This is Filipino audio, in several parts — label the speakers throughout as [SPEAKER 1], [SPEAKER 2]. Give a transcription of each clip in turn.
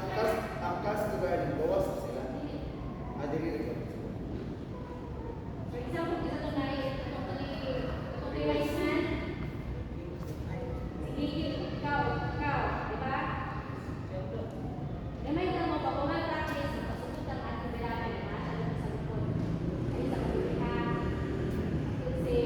[SPEAKER 1] ang cast to garden, bawas na sila. Dili rin.
[SPEAKER 2] For example, isa to na totally wise man. Sige, ikaw, di ba? Gamay ka mo, pag practice, pasugot ang ating bilangin, masyado sa likod. Ay, sa kapita, kasi,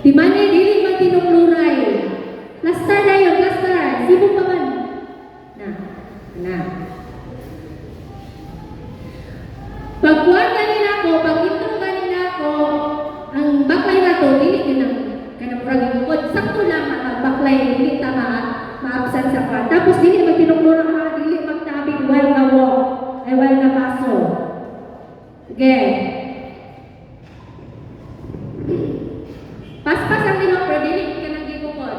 [SPEAKER 3] di mana dili man tinungluray. Plaster na yun, plaster. Sibong pa man. Na. Pagkuhan kanina ko, pag intro kanina ko, ang baklay na to, dili din ang kanamurag ikot. Sakto lang ang baklay, dili ta ma-absent sa pa. Tapos dili man tinungluray ha, dili magtabing while na walk, ay while na paso. Okay. Pas-pas ang tinong pero dili ka nang gibukod.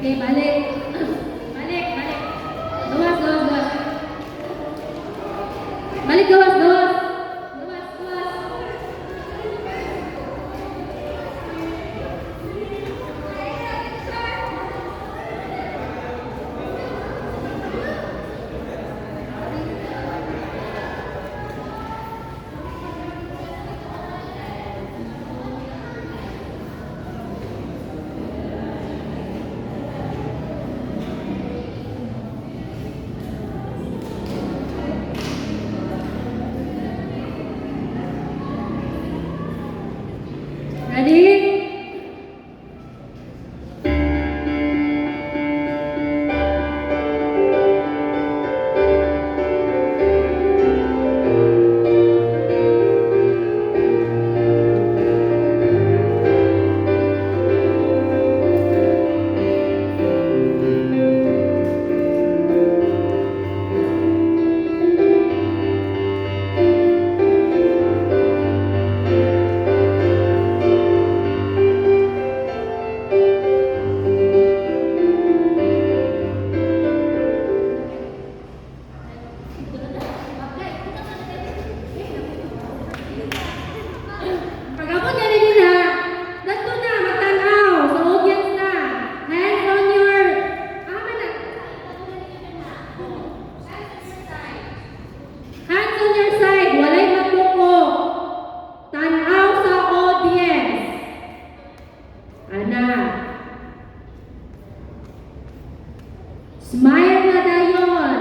[SPEAKER 3] Okay, balik. Balik. Gawas. Balik, gawas. Ready? Smile na dayon.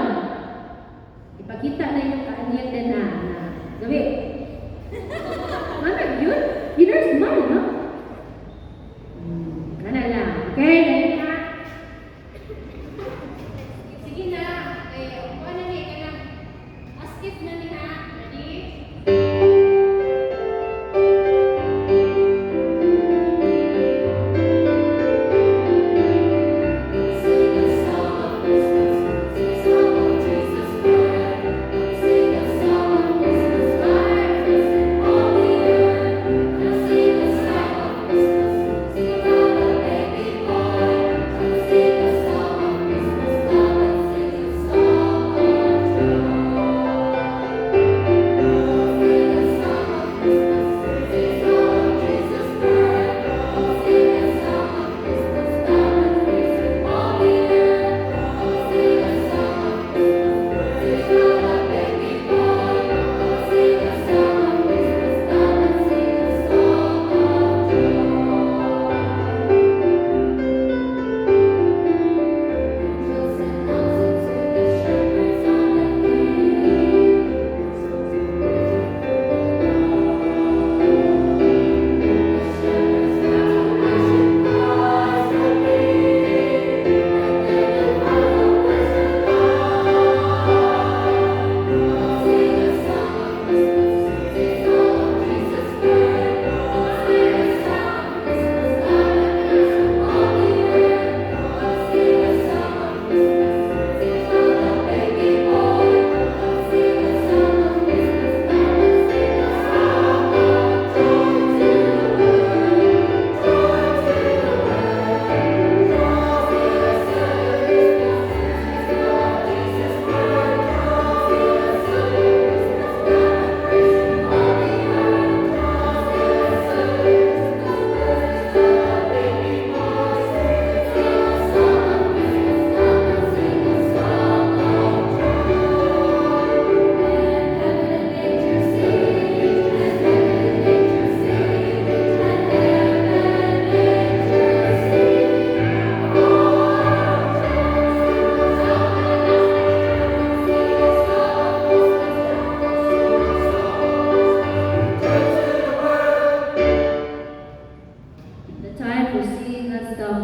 [SPEAKER 3] Ipakita na yung kaanyang na. Gabi. Mana yun? Yun ang smile, no? Kana lang. Okay, dahil na. Sige na. Kuha na ni, kana. Askip na ni ha. Ready? Sing na stop.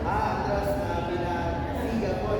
[SPEAKER 1] Andras na pinasiga po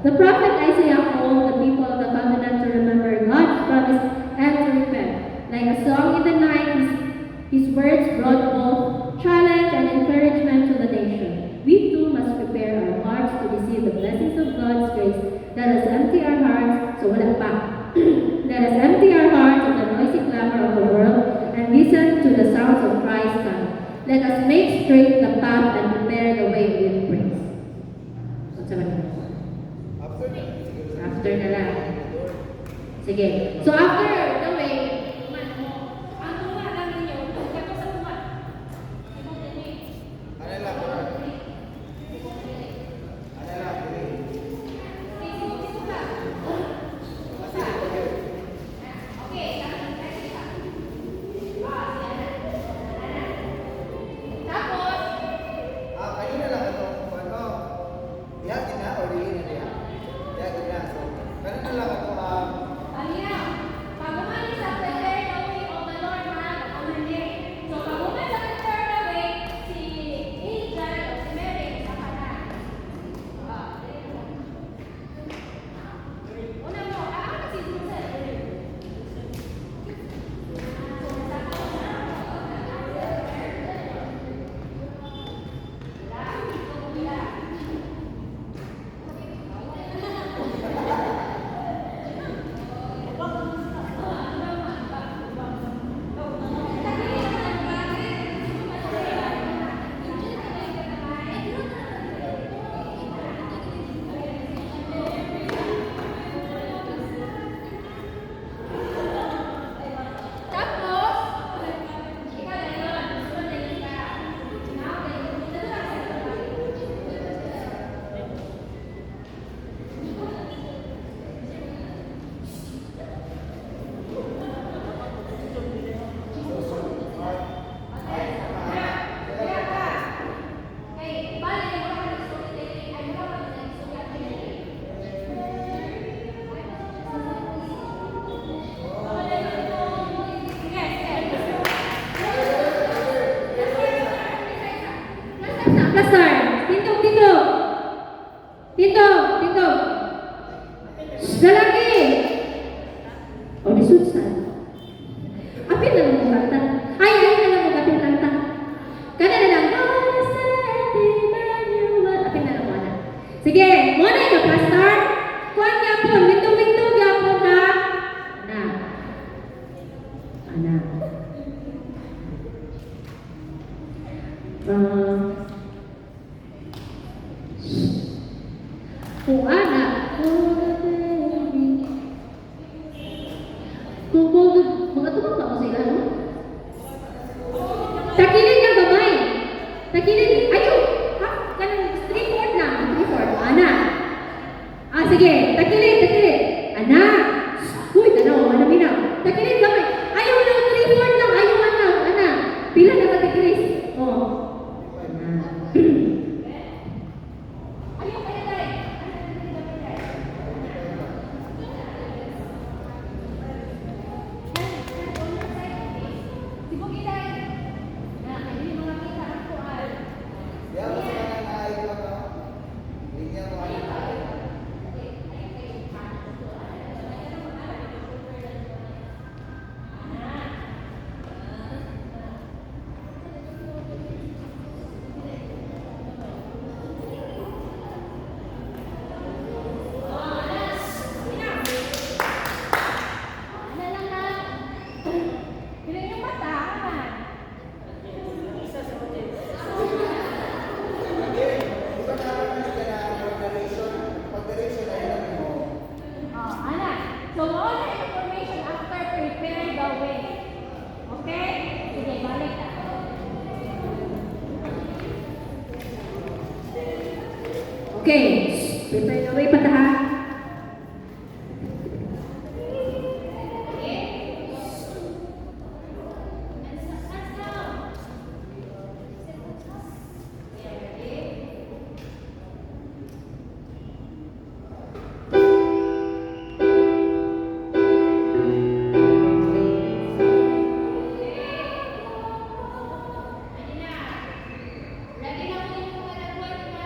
[SPEAKER 3] The prophet Isaiah called the people of the covenant to remember God's promise and to repent. Like a song in the night, his words brought both challenge and encouragement to the nation. We too must prepare our hearts to receive the blessings of God's grace. Let us empty our hearts, so wala pa. Let us empty our hearts of the noisy clamor of the world and listen to the sounds of Christ's Son. Let us make straight the path and prepare the way with praise. What's up?
[SPEAKER 1] After that, siguro sa-
[SPEAKER 3] After na lang. Sige. So after the way, tuman mo. Ang tuman lang ninyo, kato sa tuman.
[SPEAKER 1] Ano lang, bro? Ano lang, bro? Kasi ito yun. Kanina lang ano, ano, dihagin na, or dihin na diha? Dihagin na, so, kanina lang ano,
[SPEAKER 3] Pastor, tindog, tindog. Tindog, tindog. Shh, lalaki. O, disutsan. Apil na lang mo kanta. Ay, na lang mo kapil kanta. Kana na lang. Apil na lang mo na. Sige, muna ito, pastor. Kuhan niya po, wintog-wintog niya po na. Anak. Kung anak ko mga tubang pa ko sa ilan, no? Takilid ng babay. Takilid. Ayun! Ha? Kanang 3/4 lang. 3/4. Anak. Sige. Takilid, takilid. Anak. Uy, tanaw. Ano minaw? Takilid gamay. Ayaw lang. 3/4 lang. Ayaw anak. Anak. Pila na ka takilid? Oh. Anak.
[SPEAKER 1] diha mo sa kanang naayo lang, no? Bigyan mo ano tayo. Iba na naman sila na pag-direction na yun ang mo.
[SPEAKER 2] So, all the information after prepare the way. Okay? Sige, balik na.
[SPEAKER 3] Okay. Prepare the way pa ta, ha?
[SPEAKER 2] Lagi na po yung mga nagbuhat na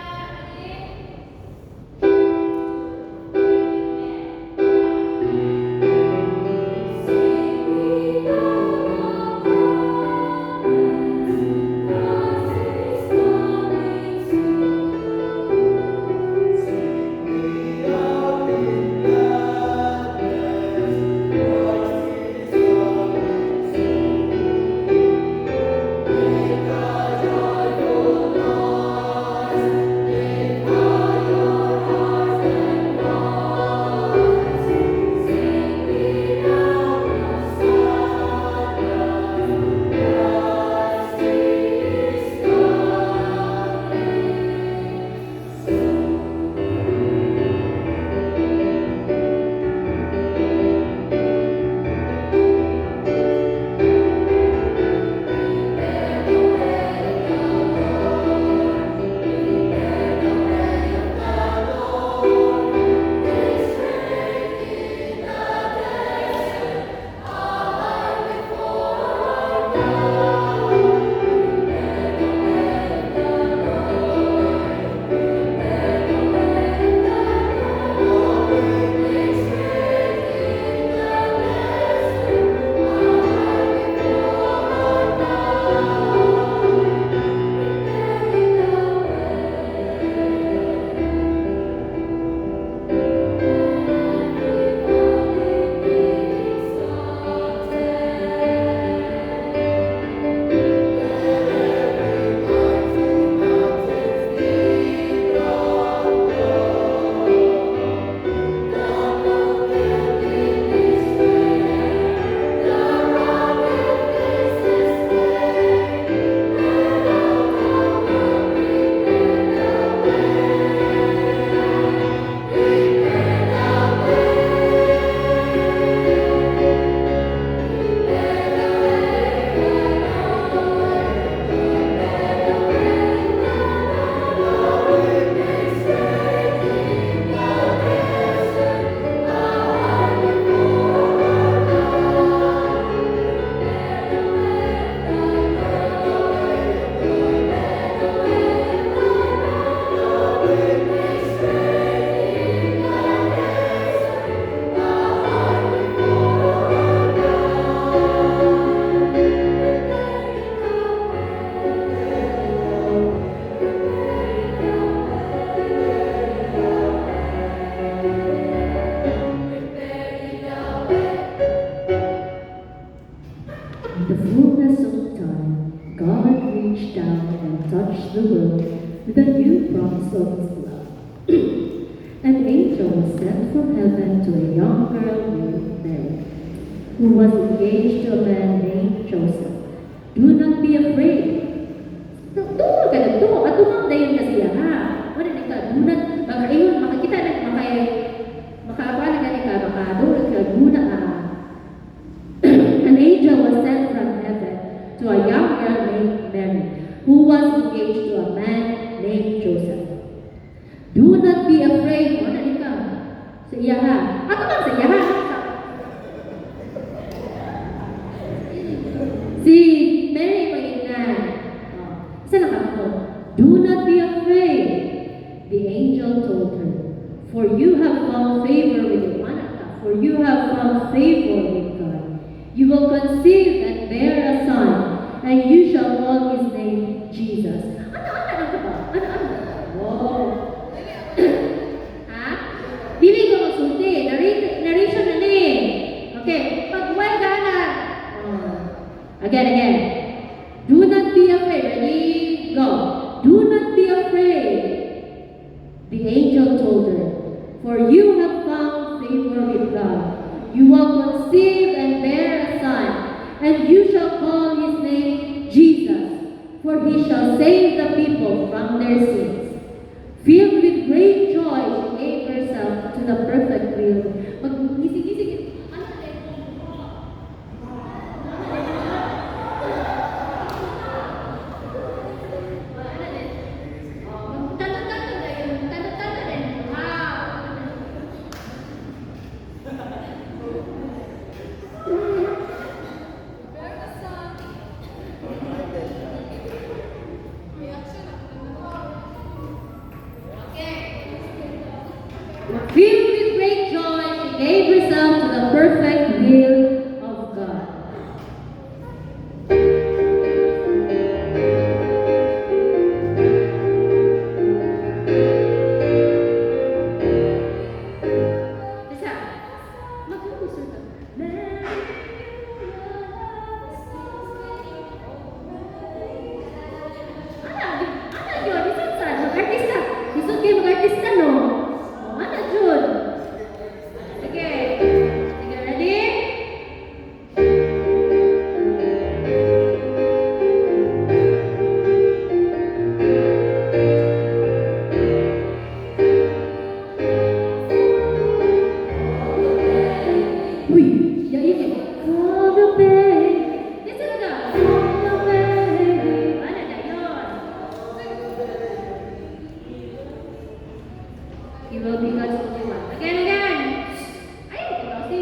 [SPEAKER 3] touch the world with a new promise of his love. An angel was sent from heaven to a young girl named Mary, who was engaged to a man named Joseph. Do not be afraid. Tuwa ka na to. At tumang dayon ka siya, ha? Wala na ka. Do not, baka ayun, makakita na, makakapala ka ka, makadulog ka, guna ka. An angel was sent from heaven to a young girl named Mary, who was engaged to a man named Joseph. Do not be afraid. Wala na ka. Sa iya, ha? Ako bang sa iya, ha? Si Mary pagignan. Isa lang ako. Do not be afraid. The angel told her, for you have found favor with your manaka, for you have found favor with God. You will conceive and bear a son, and you shall call his name Jesus. Ano ba? Ano? Wow. Ha? Dili ko magsulti. Narration na ni. Okay. Pag-well ka na. Again. Do not be afraid. Ready? Go. Do not be afraid. The angel told her, for you have found favor with God. You will conceive and bear a son, and you shall call his name Jesus, for he shall save the people from their sins. Filled with great joy, she gave herself to the perfect will. Gising. Ano na Filled with great joy, she gave herself to the perfect will of God. Isa. Mag-uusap ka. Ano yun? Isang saan? Mag-artista. Isang kayo mag-artista, no? Ano yun? Sige. Sige, ready? Uy, yain. All the way. Yes, ano na? All the way. Ano na yun? He will be God's only one. Again. Ay, ito kasi.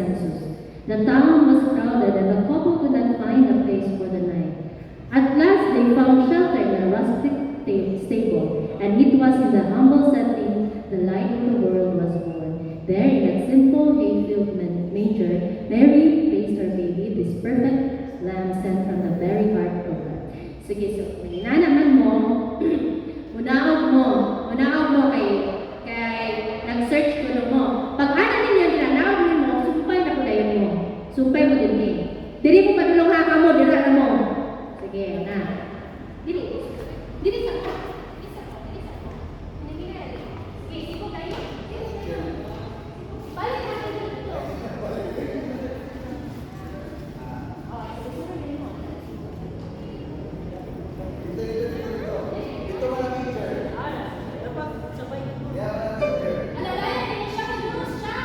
[SPEAKER 3] census. The town was crowded and the couple could not find a place for the night. At last they found shelter in a rustic stable, and it was in the humble setting the light of the world was born. There in that simple hay-filled manger, Mary placed her baby, this perfect lamb sent from the very heart of God. Sige, so naman mo, munaog mo kay nag-search ko mo. Pag ano ninyo ginanaog mo, sumpay na ko dayon mo. Sumpay mo din eh. Diri mo padulong haka mo, dira na mo. Sige, na. Dili sa ko. Dili sa ko. Sige, iko kayo. Balik natin dito.
[SPEAKER 1] Ito wala picture. Yeah, wala picture.
[SPEAKER 2] Alalayan din siya, mag-lose siya.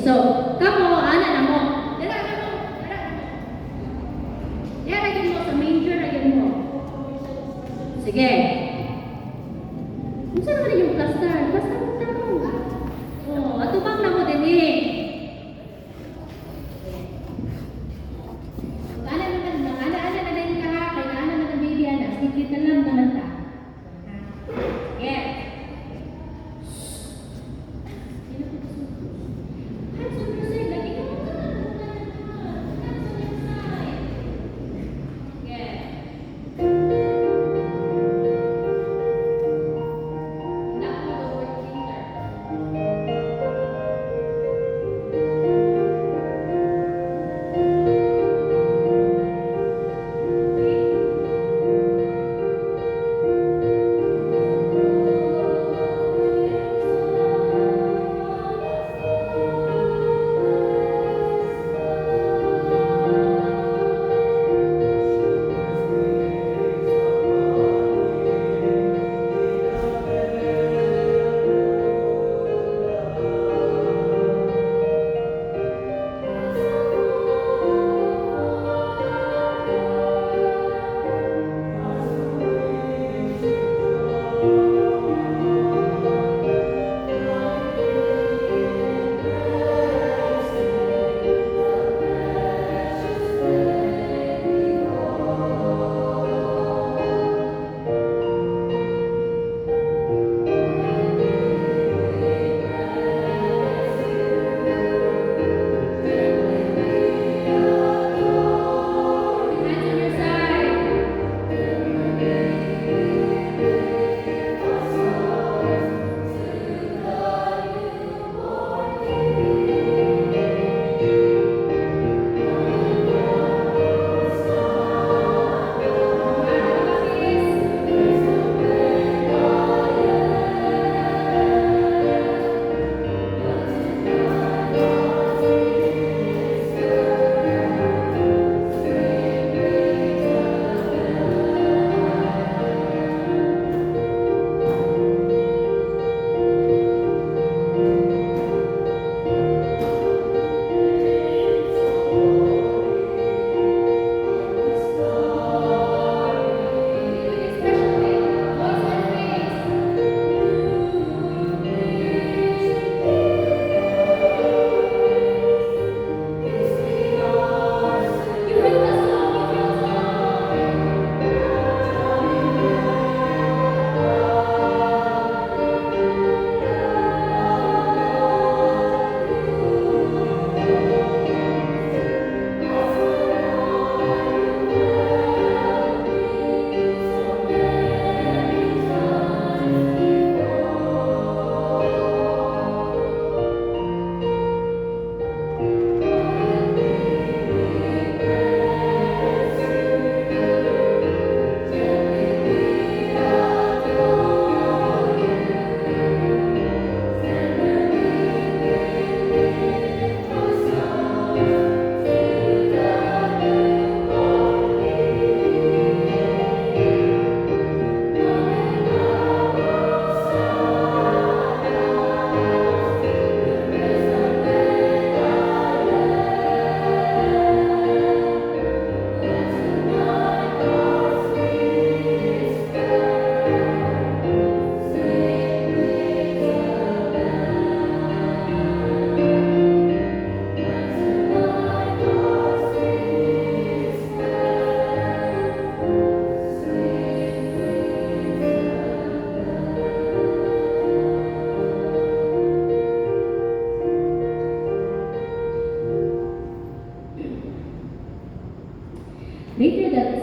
[SPEAKER 3] So, kamo, ana na mo. Dira na mo. Dira lagyan mo sa manger, lagyan mo. Sige. Kung saan naman yung plaster? Plaster mo tamo. Oh, atubang na mo din eh. Ana naman, ana na din ka ha. Kaya ana na ng baby, ana. Sikit na lang naman ta. Sige. Hands on your side. Lagi ka mo ka na. Hands on your side. Sige.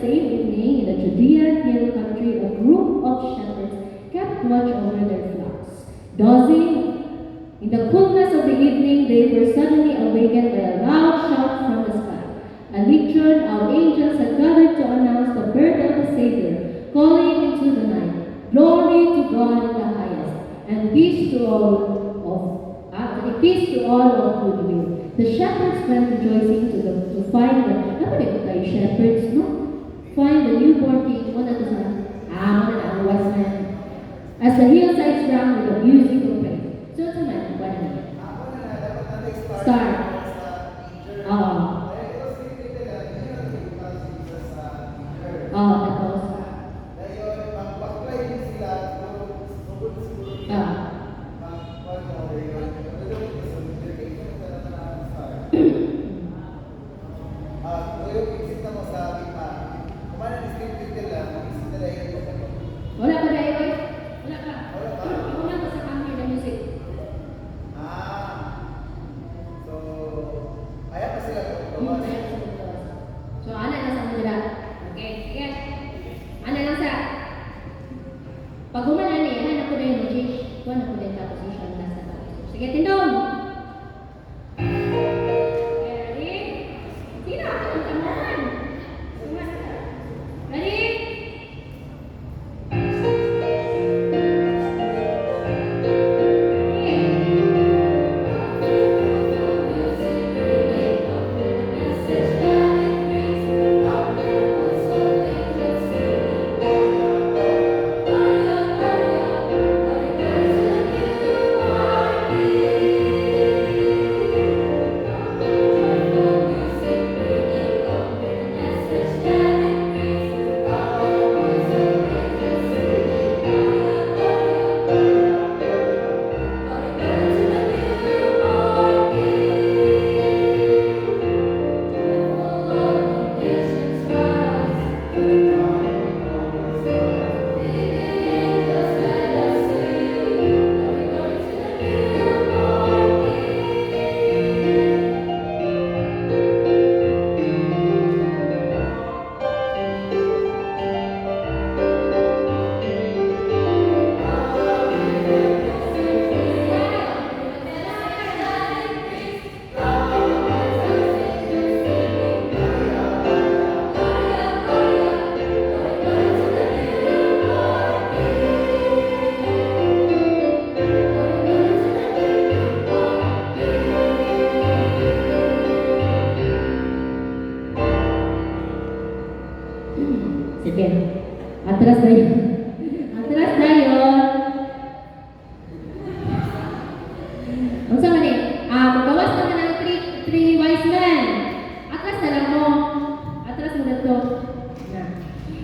[SPEAKER 3] same evening, in the Judean hill country, a group of shepherds kept watch over their flocks. Dozing in the coolness of the evening, they were suddenly awakened by a loud shout from the sky. A legion of angels had gathered to announce the birth of the Savior, calling into the night, "Glory to God in the highest, and peace to all of goodwill." The shepherds went rejoicing to find the shepherds, no? Find the newborn king. Muna ang wise man. As the hillsides rang with the music of praise. So, ito man,
[SPEAKER 1] Ako na dapat natin
[SPEAKER 3] Start.
[SPEAKER 1] sa teacher.
[SPEAKER 3] Oo.
[SPEAKER 1] Ay, ito si Tita, hindi na nagpipal Jesus sa teacher.
[SPEAKER 3] Tapos,
[SPEAKER 1] Ngayon, mag-apply din sila, sugod siguro nila.
[SPEAKER 3] ah,
[SPEAKER 1] Mag-apply mo yun. Ano yung teacher, kaya ito na start. Ngayon, isip na mo sa kita. Kumana ni Steve Tita lang, isip nila yun.
[SPEAKER 3] wala ka na, Ewa? Wala ka.
[SPEAKER 1] Wala ka.
[SPEAKER 3] Ako lang sa camera na music.
[SPEAKER 1] So, ayaw pa sila
[SPEAKER 3] Hmm, kaya sa mundo. So, ana lang sa mundo. Okay, sige. Ana lang sa... Pag humana ni, ana ko na yung logic. Kuha na ko na yung composition na sa bahay. Sige, tindong! Okay, ready? Sino? Ang tamuhan. Ready? Sige. Atras na yun. Atras na yun. Unsa man eh? Magawas naman ng three wise men. Atras na lang mo. Atras mo na to. Na.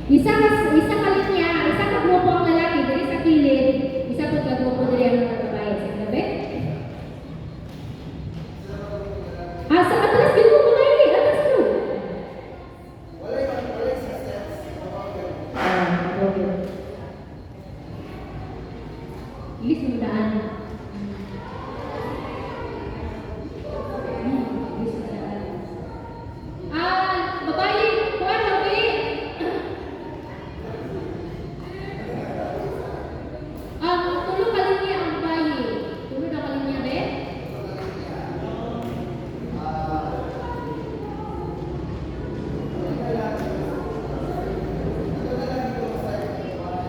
[SPEAKER 3] Isa ka linya, isa ka grupo ang lalaki, diri sa kilid, isa po ka grupo diri ang mga babae. Sige na ba? Sa atras din mo mga ini. Atras mo.
[SPEAKER 1] Wala yung system.
[SPEAKER 3] Okay. Ilis mo daan. Babae, kuha na, be. Tulog ka linya ang babae. Tulog na ka linya, be.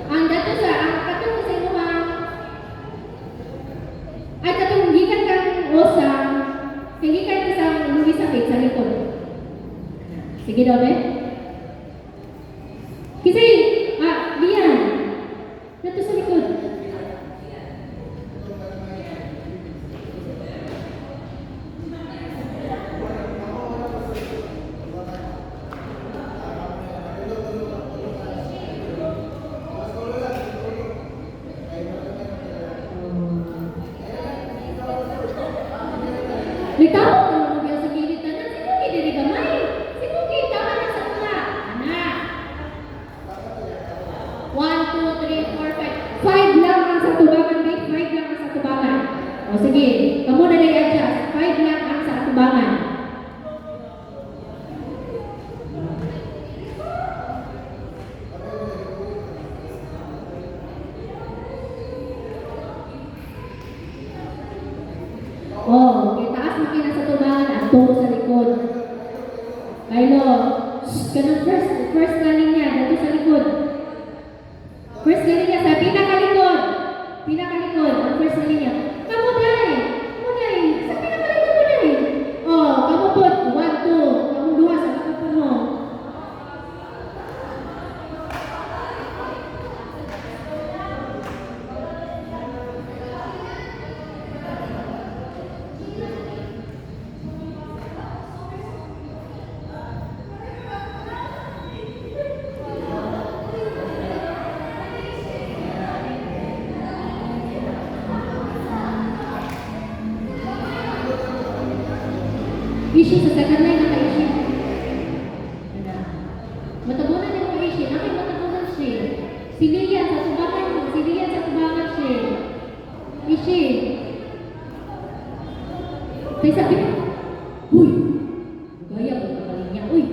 [SPEAKER 3] Ang katong sa imo ay katong gikan kang osa, kay gikan ka sa luwi sakit sa likod. Sige daw, be. Kasi, diyan. Dito sa likod. Litaw, ano mo sa gilid na nan? Sige, diri gamay. Sige, tama na sa tula. Ana. 1, 2, 3, 4, 5. 5 lang ang sa tubangan, babe. 5 lang ang sa tubangan. O sige, kamu na nag-adjust. 5 lang ang sa tubangan. Oh, kay taas makina sa tubangan at tungo sa likod. Kylo, kanang first na linya, dito sa likod. First na linya sa pinakalikod. Pinakalikod, ang first na linya. Kamu dai. Sa pinakalikod mo dai. Oh, kamu po, 1, 2. Kamu duha sa likod mo. Ishi sa second line naka-ishi. Matabunan niya mo ishi. Nakay matabunan siya. Si Lian sa tubangan siya. Ishi. Tay sabi, huy! Gaya ko pagaling niya. Uy!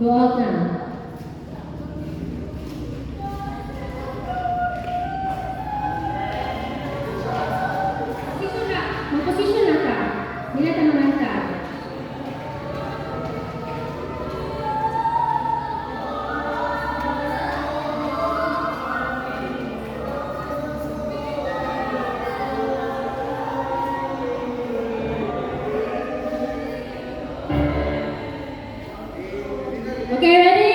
[SPEAKER 3] Go out na. Position na. Mag-position na ka. Nilatanungan ka. Okay, ready?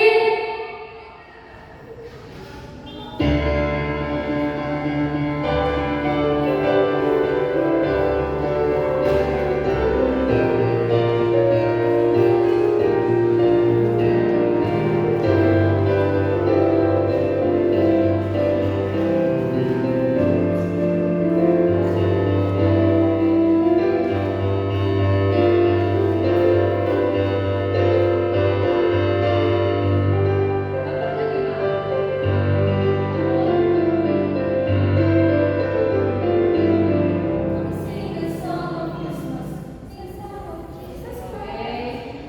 [SPEAKER 2] Sing the song of Christmas. Sing the song of Jesus Christ.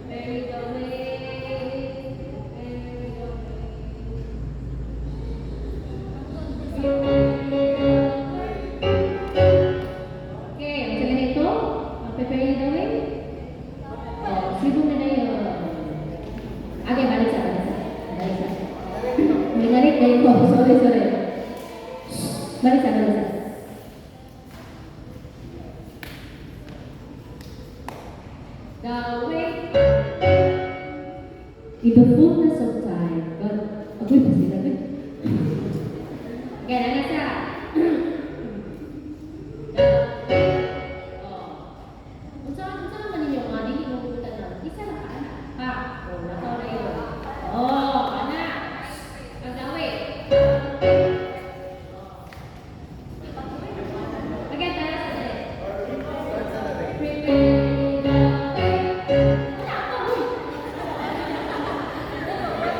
[SPEAKER 2] Bury the way. Bury the
[SPEAKER 3] Okay, ang sa ganito, prepare the way. Sibo na na yun. Okay, balik sa. Balik kayo po. Sorry. Balik sa. The way. In the fullness of time, God, ako'y pasilagan. Okay, nana sa. Unsa man ninyo nga dili mo pupunta na. Isa ra ka ana. Pa, nataw na yun. Ana. Ang dawi. Again, tara sa dali. Prepare the way. Wala ka, uy.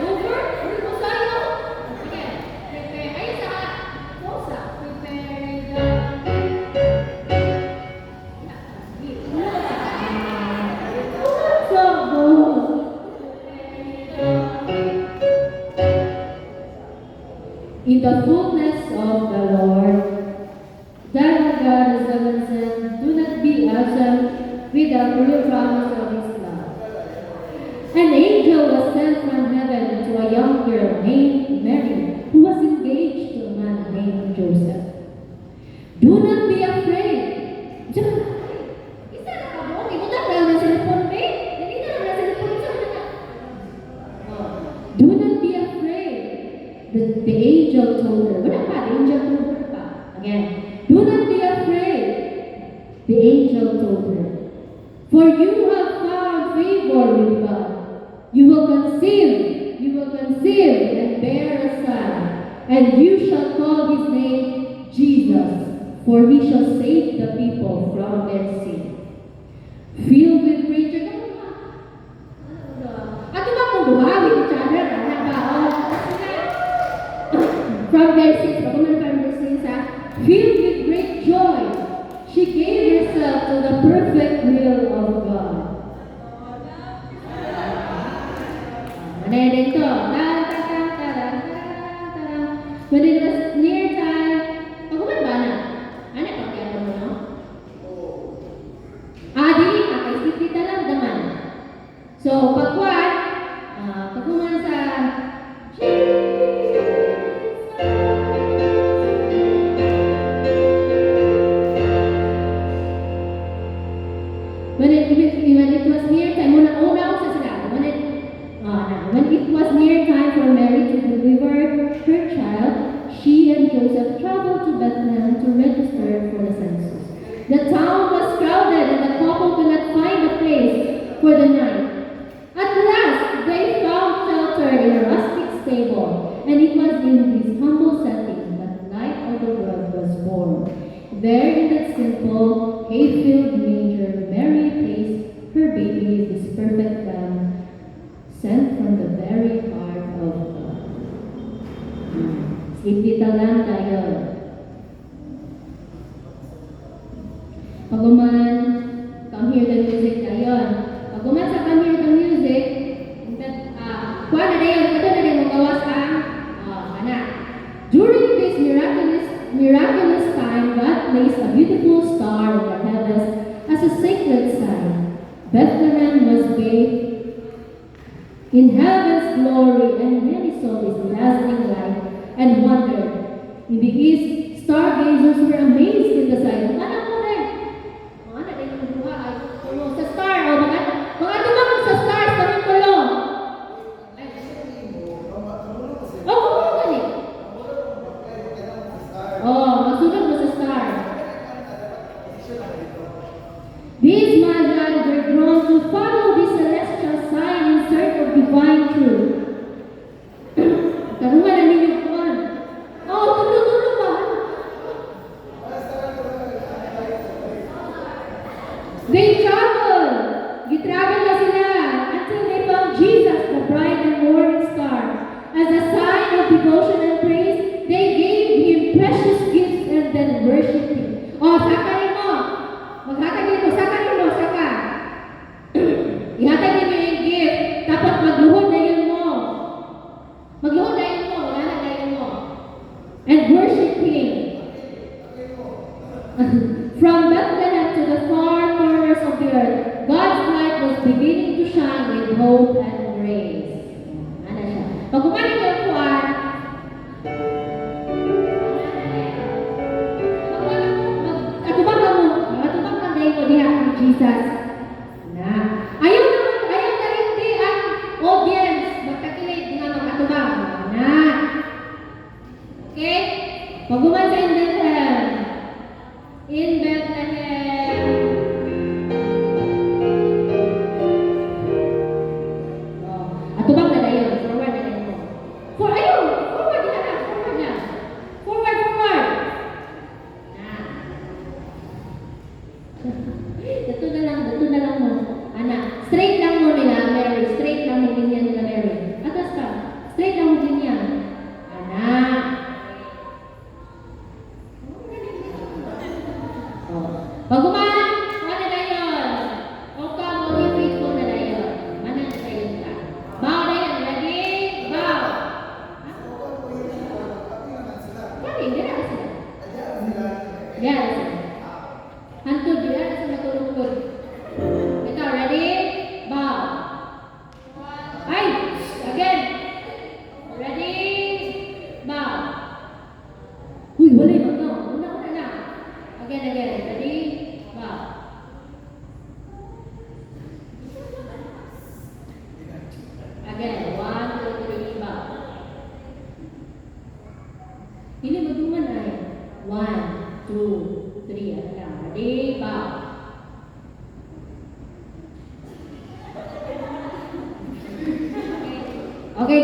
[SPEAKER 3] Over? Uy, kung sa'yo. Again. Prepare. Ayun sa posa. Prepare the in the fullness of the Lord, that God is the do not be absent without real promise of His love. An angel was sent from heaven to a young girl named Mary, who was engaged to a man named Joseph. Do not be afraid. Diyan. Isa na ka mo. Ibutan ka na sa cellphone, babe. Nandito na sa cellphone. Isa na ka. Do not be afraid. The angel told her. Wala pa. The angel told her pa. Again. Do not be afraid. The angel told her. For you have found favor with God. You will conceive. You will conceive and bear a son. And you shall call his name Jesus. For he shall save the people from their sin. Filled with great joy. Ato ba kung duha with each other? From their sins. From their sins, filled with great joy, she gave herself to the perfect will of God. Ano yun dito? When it was near time, pag-uman ba na? Ano pa kaya mo, no? Dili ka, kay sipita lang daman. So, pagkuhan, pag-uman sa when it was near time, when it was near time for Mary to deliver her child, she and Joseph traveled to Bethlehem to register for the census. The town was crowded and the couple could not find a place for the night. At last, they found shelter in a rustic stable, and it was in this humble setting that the light of the world was born. There in that simple, hay-filled manger, Mary placed her baby, this perfect lamb, sent from the very heart of God. Sleepy lang tayo. Paguman, come hear the music tayo. Paguman sa come hear the music, beautiful star in the heavens as a sacred sign. Bethlehem was bathed in heaven's glory, and many saw this dazzling light and wondered. In the east, stargazers were amazed in the sight. Ano mo rin? Ano rin yung buha ay tulong sa star. O mga tumang sa stars na may tulong. Oh, kumulong ka ni. Oh, masunod mo sa star. These magi were drawn to follow this celestial sign in search of divine truth. Tanungan na ninyo kuwan. Oh, tulong ba? They traveled. Gitravel na sila until they found Jesus, the bright and morning star. As a sign of devotion and praise, they gave him precious gifts and then worshipped him. Oh, saka rin mo. Maghatag nito, saka rin mo, saka. Ihatag nito yung gift, tapos magluhod na yun mo. Magluhod na yun mo, wala na yun mo. And worship him. From Bethlehem to the far corners of the earth, God's light was beginning to shine with hope and grace. Ano siya? Pag kumalik yung kuwan, atubang lang dahil mo diha ang Jesus. Na. Ayaw na hindi ang audience magkakilig nga magkatubang. Na. Okay? Pag kuman sa Bethlehem, in Bethlehem. Oh, atubang na dayon. Forward na dayon mo. Ayun! Forward na na. Forward na. Forward. Dito na lang mo. Anak, straight lang mo nila, Mary. Straight lang mo ganyan nila, Mary. Atas ka. Straight lang mo ganyan. Anak. Pag kumahan, ano na yun? O ka, mag-faithful na yun. Manan sa yun ka. Bow na yun. Ready? Bow. Kali, dira ka sila. Dira ka sila. Hantod, dira ka sila matulungkod. Ito, ready? Bow. Ay! Again. Ready? Bow. Uy, wala yung mga. Una na. Again. Ready? Bow. Again. 1, 2, 3, bow. Ini magduman ay 1, 2, 3. Ready? Bow. Okay,